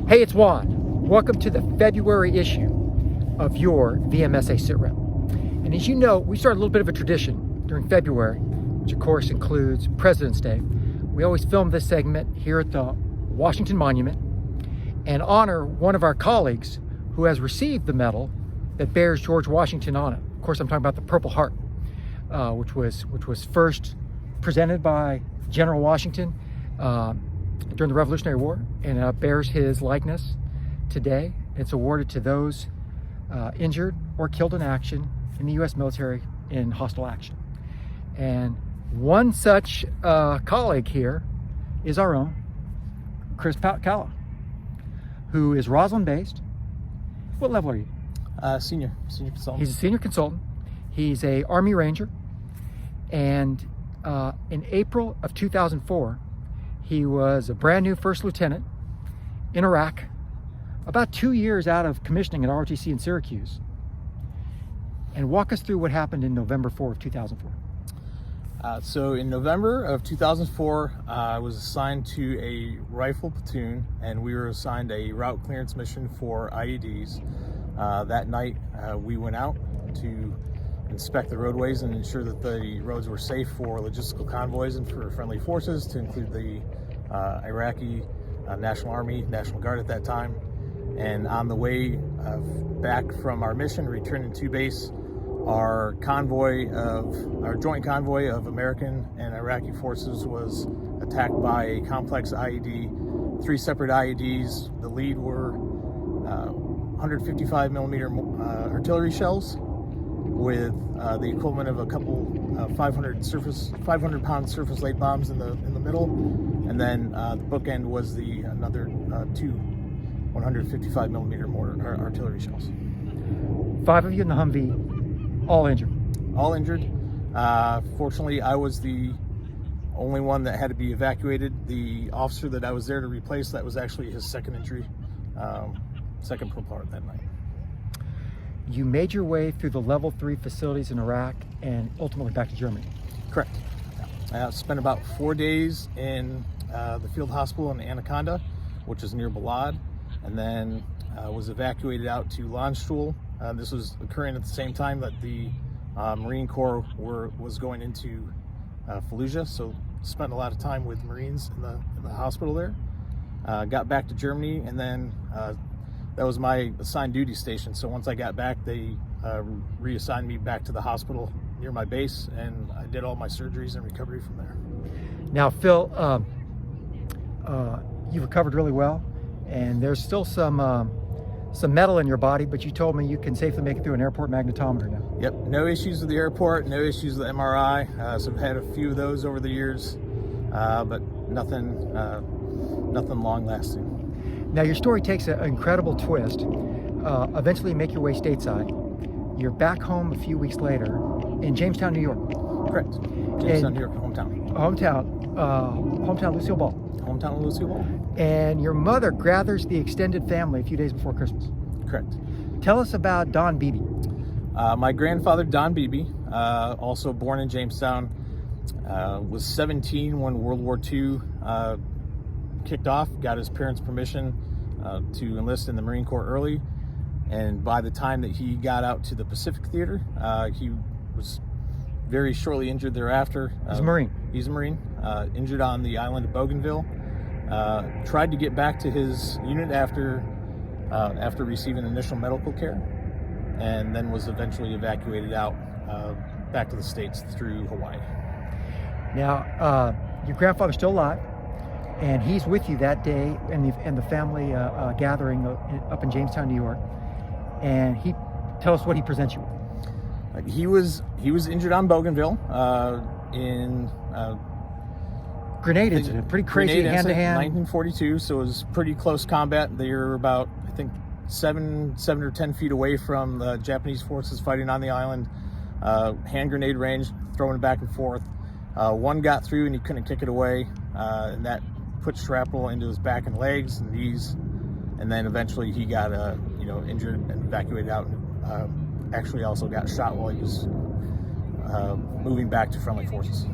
Hey, it's Juan. Welcome to the February issue of your VMSA SITREP. And as you know, we started a little bit of a tradition during February, which of course includes President's Day. We always film this segment here at the Washington Monument and honor one of our colleagues who has received the medal that bears George Washington on it. Of course, I'm talking about the Purple Heart, which was first presented by General Washington during the Revolutionary War, and bears his likeness today. It's awarded to those injured or killed in action in the U.S. military in hostile action. And one such colleague here is our own Chris Calla, who is Roslyn-based. What level are you? Senior consultant. He's a senior consultant. He's a Army Ranger, and in April of 2004, he was a brand new first lieutenant in Iraq, about 2 years out of commissioning at ROTC in Syracuse. And walk us through what happened in November 4 of 2004. So in November of 2004, I was assigned to a rifle platoon, and we were assigned a route clearance mission for IEDs. That night, we went out to inspect the roadways and ensure that the roads were safe for logistical convoys and for friendly forces, to include the Iraqi National Army, National Guard at that time. And on the way back from our mission, returning to base, our joint convoy of American and Iraqi forces was attacked by a complex IED, 3 separate IEDs. The lead were 155 millimeter artillery shells with the equivalent of a couple 500-pound surface laid bombs in the middle, and then the bookend was another 2 155 millimeter mortar artillery shells. 5 of you in the Humvee, all injured. All injured. Fortunately, I was the only one that had to be evacuated. The officer that I was there to replace, that was actually his second injury, second Purple Heart that night. You made your way through the level 3 facilities in Iraq and ultimately back to Germany. Correct. I spent about 4 days in the field hospital in Anaconda, which is near Balad, and then was evacuated out to Landstuhl. This was occurring at the same time that the Marine Corps was going into Fallujah, so spent a lot of time with Marines in the hospital there. Got back to Germany, and then that was my assigned duty station. So once I got back, they reassigned me back to the hospital near my base, and I did all my surgeries and recovery from there. Now, Phil, you recovered really well, and there's still some metal in your body, but you told me you can safely make it through an airport magnetometer now. Yep, no issues with the airport, no issues with the MRI. So I've had a few of those over the years, but nothing long lasting. Now, your story takes an incredible twist. Eventually you make your way stateside. You're back home a few weeks later in Jamestown, New York. Correct. Jamestown, New York, hometown. Hometown Lucille Ball. Hometown Lucille Ball. And your mother gathers the extended family a few days before Christmas. Correct. Tell us about Don Beebe. My grandfather, Don Beebe, also born in Jamestown, was 17 when World War II kicked off, got his parents' permission to enlist in the Marine Corps early. And by the time that he got out to the Pacific Theater, he was very shortly injured thereafter. He's a Marine. He's a Marine. Injured on the island of Bougainville. Tried to get back to his unit after receiving initial medical care, and then was eventually evacuated out back to the States through Hawaii. Now, your grandfather's still alive, and he's with you that day and the family gathering up in Jamestown, New York. And tell us what he presents you with. He was injured on Bougainville in grenade incident, pretty crazy hand-to-hand. 1942, so it was pretty close combat. They were about, I think, 7 or 10 feet away from the Japanese forces fighting on the island. Hand grenade range, throwing it back and forth. One got through and he couldn't kick it away, and that put shrapnel into his back and legs and knees. And then eventually he got injured and evacuated out, and actually also got shot while he was moving back to friendly forces.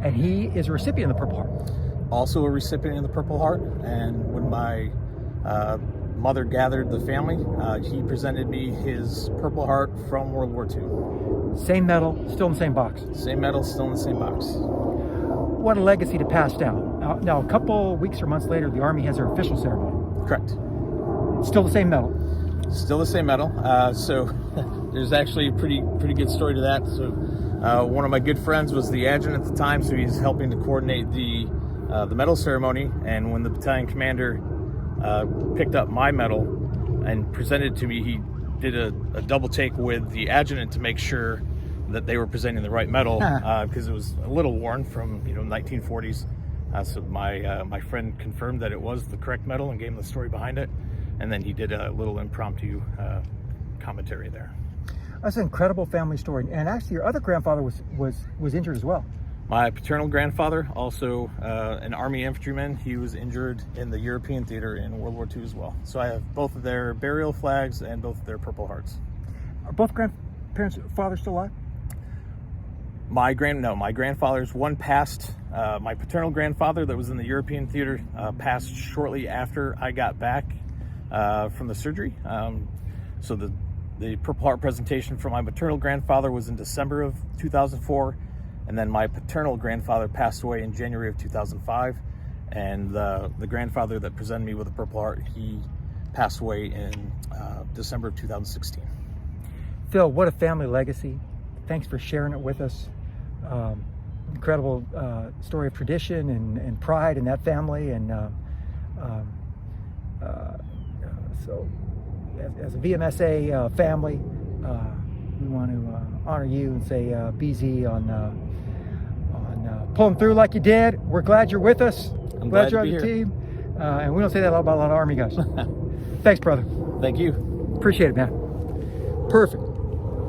And he is a recipient of the Purple Heart. Also a recipient of the Purple Heart, and when my mother gathered the family. He presented me his Purple Heart from World War II. Same medal, still in the same box. Same medal, still in the same box. What a legacy to pass down. Now, a couple weeks or months later, the Army has their official ceremony. Correct. Still the same medal. Still the same medal. So there's actually a pretty good story to that. So one of my good friends was the adjutant at the time, so he's helping to coordinate the medal ceremony. And when the battalion commander picked up my medal and presented it to me, he did a double take with the adjutant to make sure that they were presenting the right medal, because it was a little worn from 1940s. So my friend confirmed that it was the correct medal and gave him the story behind it, and then he did a little impromptu commentary there. That's an incredible family story. And actually, your other grandfather was injured as well. My paternal grandfather, also an Army infantryman, he was injured in the European theater in World War II as well. So I have both of their burial flags and both of their Purple Hearts. Are both grandparents, fathers still alive? My grandfather's one passed. My paternal grandfather that was in the European theater passed shortly after I got back from the surgery. So the Purple Heart presentation for my maternal grandfather was in December of 2004. And then my paternal grandfather passed away in January of 2005. And the grandfather that presented me with the Purple Heart, he passed away in December of 2016. Phil, what a family legacy. Thanks for sharing it with us. Incredible story of tradition and pride in that family. And so as a VMSA family, we want to honor you and say BZ on pulling through like you did. We're glad you're with us. I'm glad you're to on be the here. team. And we don't say that about a lot of Army guys. Thanks, brother. Thank you. Appreciate it, man. Perfect.